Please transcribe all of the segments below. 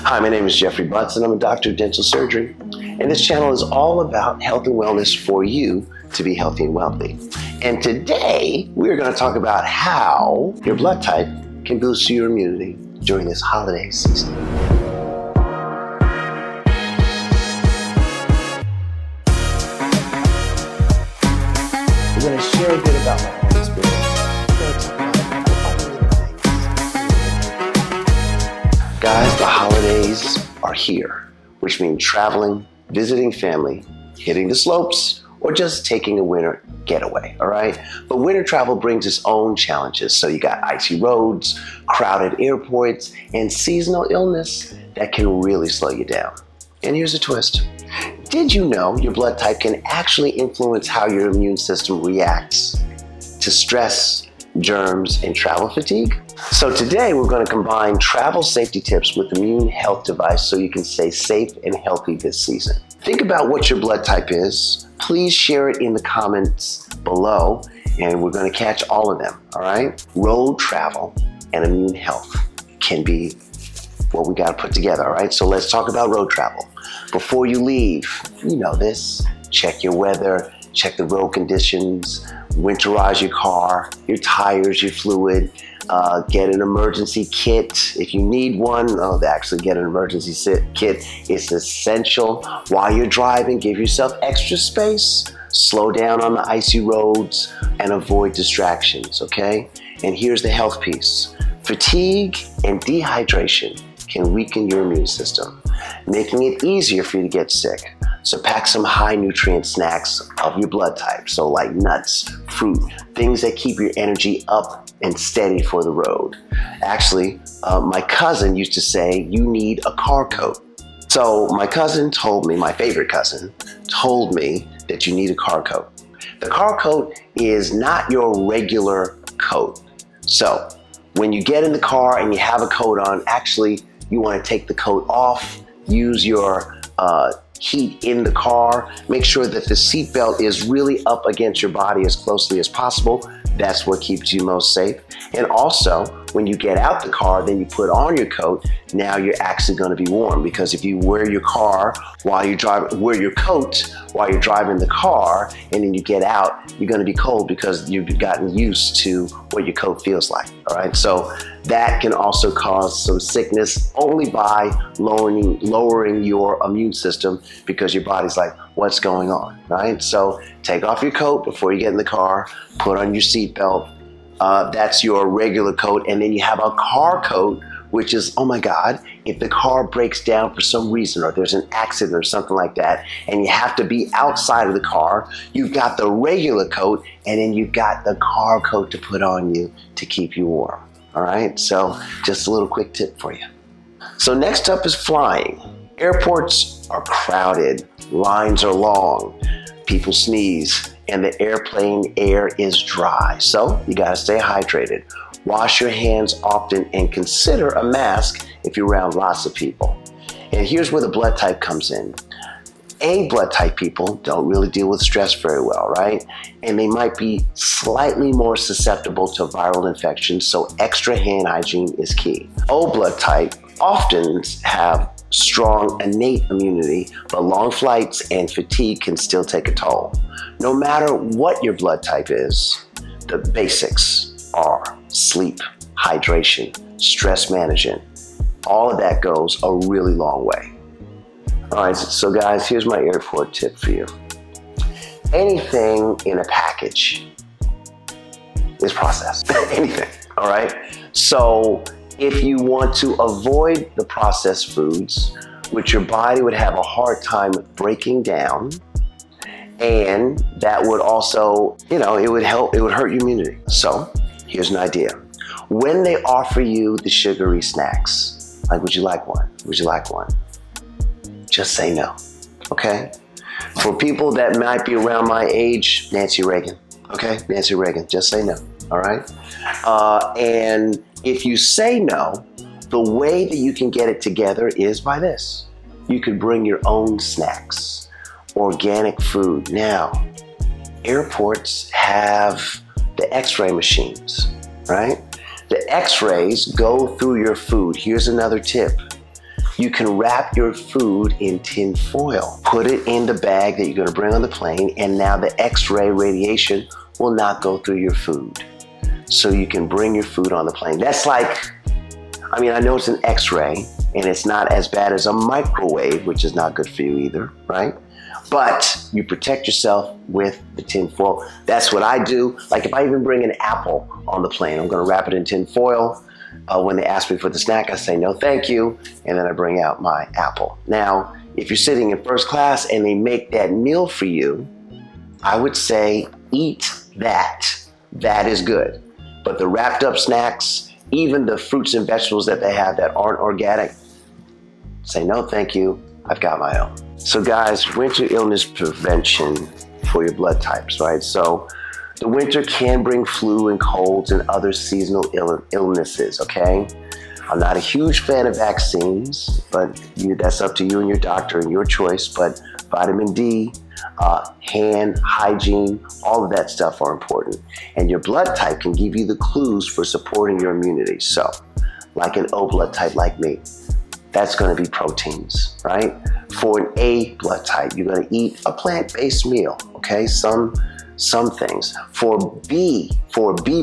Hi, my name is Jeffrey Butts, and I'm a doctor of dental surgery. And this channel is all about health and wellness for you to be healthy and wealthy. And today, we're going to talk about how your blood type can boost your immunity during this holiday season. We're going to share a bit about my own experience. We're going to talk about things. Guys, the holidays are here, which means traveling, visiting family, hitting the slopes, or just taking a winter getaway, all right? But winter travel brings its own challenges. So you got icy roads, crowded airports, and seasonal illness that can really slow you down. And here's a twist. Did you know your blood type can actually influence how your immune system reacts to stress, germs, and travel fatigue? So today we're going to combine travel safety tips with immune health device so you can stay safe and healthy this season. Think about what your blood type is. Please share it in the comments below, and we're going to catch all of them, all right? Road travel and immune health can be what we got to put together, all right? So let's talk about road travel. Before you leave, you know this, check your weather, check the road conditions, winterize your car, your tires, your fluid, get an emergency kit. If you need one, actually get an emergency kit. It's essential. While you're driving, give yourself extra space, slow down on the icy roads, and avoid distractions, okay? And here's the health piece. Fatigue and dehydration can weaken your immune system, making it easier for you to get sick. So pack some high nutrient snacks of your blood type. So like nuts, fruit, things that keep your energy up and steady for the road. Actually, my cousin used to say, you need a car coat. So my cousin told me, my favorite cousin, told me that you need a car coat. The car coat is not your regular coat. So when you get in the car and you have a coat on, actually, you want to take the coat off, use your heat in the car, make sure that the seatbelt is really up against your body as closely as possible. That's what keeps you most safe. And also, when you get out the car, then you put on your coat, now you're actually going to be warm, because if you wear your coat while you're driving the car, and then you get out, you're going to be cold because you've gotten used to what your coat feels like, all right? So that can also cause some sickness only by lowering your immune system, because your body's like, what's going on, right? So take off your coat before you get in the car, put on your seatbelt. That's your regular coat. And then you have a car coat, which is, oh my God, if the car breaks down for some reason, or there's an accident or something like that, and you have to be outside of the car, you've got the regular coat, and then you've got the car coat to put on you to keep you warm. All right, so just a little quick tip for you. So next up is flying. Airports are crowded, lines are long, people sneeze, and the airplane air is dry. So you gotta stay hydrated. Wash your hands often and consider a mask if you're around lots of people. And here's where the blood type comes in. A blood type people don't really deal with stress very well, right? And they might be slightly more susceptible to viral infections, so extra hand hygiene is key. O blood type often have strong innate immunity, but long flights and fatigue can still take a toll. No matter what your blood type is, the basics are sleep, hydration, stress management. All of that goes a really long way. All right, so guys, here's my airport tip for you. Anything in a package is processed, anything, all right? So if you want to avoid the processed foods, which your body would have a hard time breaking down, and that would also, it would hurt your immunity. So here's an idea. When they offer you the sugary snacks, like, would you like one? Would you like one? Just say no, okay? For people that might be around my age, Nancy Reagan, okay? Nancy Reagan, just say no, all right? And if you say no, the way that you can get it together is by this. You could bring your own snacks, organic food. Now, airports have the X-ray machines, right? The X-rays go through your food. Here's another tip. You can wrap your food in tin foil. Put it in the bag that you're going to bring on the plane, and now the X-ray radiation will not go through your food. So you can bring your food on the plane. That's like, I mean, I know it's an X-ray, and it's not as bad as a microwave, which is not good for you either, right? But you protect yourself with the tin foil. That's what I do. Like if I even bring an apple on the plane, I'm going to wrap it in tin foil. When they ask me for the snack, I say no thank you, and then I bring out my apple. Now, if you're sitting in first class and they make that meal for you, I would say eat that. That is good. But the wrapped up snacks, even the fruits and vegetables that they have that aren't organic, say no thank you, I've got my own. So guys, winter illness prevention for your blood types, right? So the winter can bring flu and colds and other seasonal illnesses, okay? I'm not a huge fan of vaccines, but that's up to you and your doctor and your choice. But vitamin D, hand hygiene, all of that stuff are important. And your blood type can give you the clues for supporting your immunity. So, like an O blood type like me, that's going to be proteins, right? For an A blood type, you're going to eat a plant-based meal, okay? Some things. For a B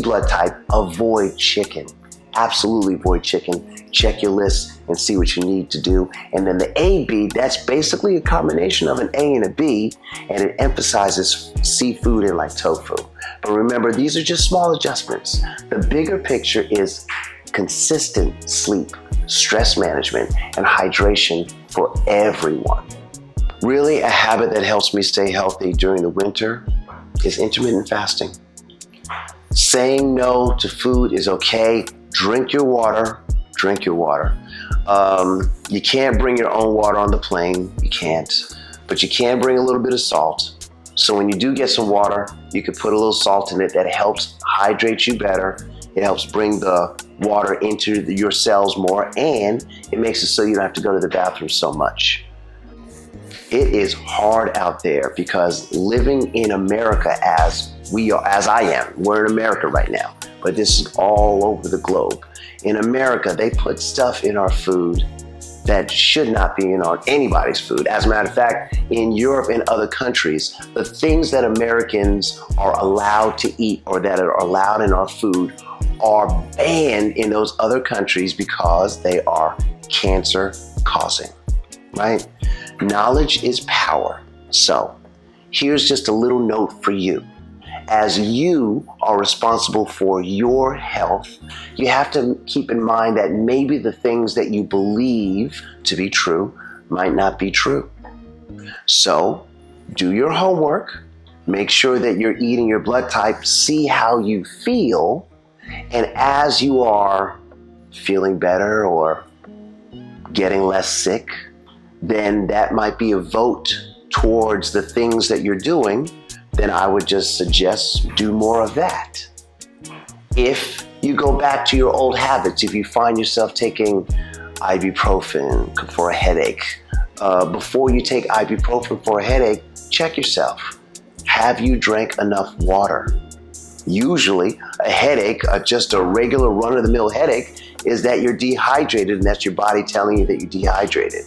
blood type, avoid chicken. Absolutely avoid chicken. Check your list and see what you need to do. And then the AB, that's basically a combination of an A and a B, and it emphasizes seafood and like tofu. But remember, these are just small adjustments. The bigger picture is consistent sleep, stress management, and hydration for everyone. Really, a habit that helps me stay healthy during the winter is intermittent fasting. Saying no to food is okay. Drink your water. Drink your water. You can't bring your own water on the plane. You can't. But you can bring a little bit of salt. So when you do get some water, you can put a little salt in it. That helps hydrate you better. It helps bring the water into your cells more, and it makes it so you don't have to go to the bathroom so much. It is hard out there because living in America as I am, we're in America right now, but this is all over the globe. In America, they put stuff in our food that should not be in anybody's food. As a matter of fact, in Europe and other countries, the things that Americans are allowed to eat or that are allowed in our food are banned in those other countries because they are cancer causing, right? Knowledge is power. So here's just a little note for you. As you are responsible for your health, you have to keep in mind that maybe the things that you believe to be true might not be true. So do your homework, make sure that you're eating your blood type, see how you feel, and as you are feeling better or getting less sick, then that might be a vote towards the things that you're doing. Then I would just suggest do more of that. If you go back to your old habits, if you find yourself taking ibuprofen for a headache, before you take ibuprofen for a headache, check yourself. Have you drank enough water? Usually a headache, just a regular run-of-the-mill headache, is that you're dehydrated, and that's your body telling you that you're dehydrated.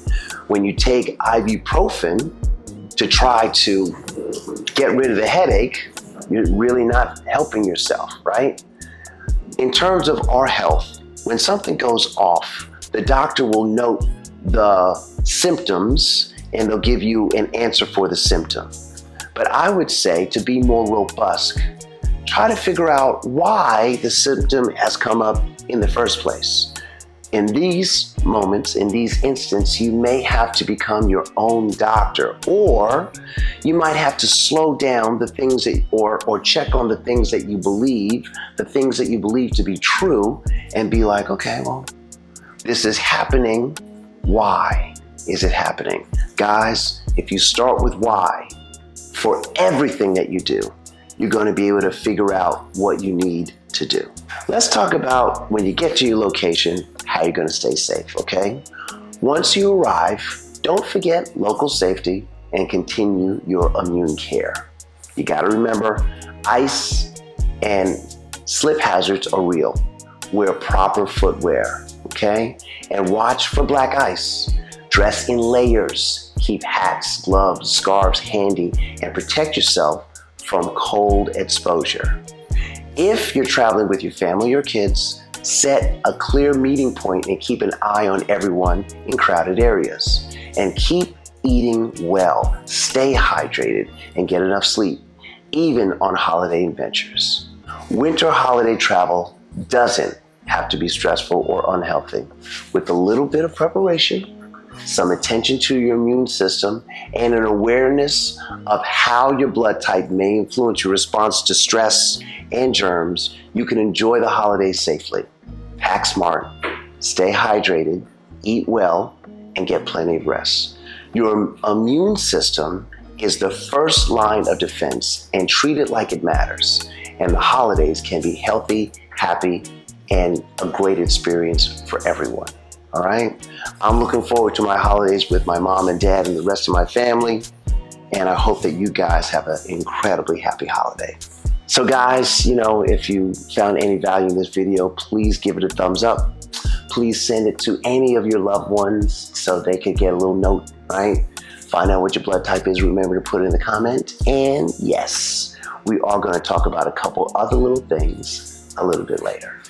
When you take ibuprofen to try to get rid of the headache, you're really not helping yourself, right? In terms of our health, when something goes off, the doctor will note the symptoms and they'll give you an answer for the symptom. But I would say, to be more robust, try to figure out why the symptom has come up in the first place. In these moments, in these instances, you may have to become your own doctor, or you might have to slow down the things that, or check on the things that you believe, the things that you believe to be true, and be like, okay, well, this is happening. Why is it happening? Guys, if you start with why for everything that you do, you're going to be able to figure out what you need to do. Let's talk about when you get to your location, how you're going to stay safe, okay? Once you arrive, don't forget local safety and continue your immune care. You got to remember, ice and slip hazards are real. Wear proper footwear. okay? And watch for black ice. Dress in layers. Keep hats, gloves, scarves handy, and protect yourself from cold exposure. If you're traveling with your family or kids, set a clear meeting point and keep an eye on everyone in crowded areas. And keep eating well, stay hydrated, and get enough sleep, even on holiday adventures. Winter holiday travel doesn't have to be stressful or unhealthy. With a little bit of preparation, some attention to your immune system, and an awareness of how your blood type may influence your response to stress and germs, you can enjoy the holidays safely. Pack smart, stay hydrated, eat well, and get plenty of rest. Your immune system is the first line of defense, and treat it like it matters. And the holidays can be healthy, happy, and a great experience for everyone. All right? I'm looking forward to my holidays with my mom and dad and the rest of my family. And I hope that you guys have an incredibly happy holiday. So guys, if you found any value in this video, please give it a thumbs up. Please send it to any of your loved ones so they could get a little note, right? Find out what your blood type is. Remember to put it in the comment. And yes, we are going to talk about a couple other little things a little bit later.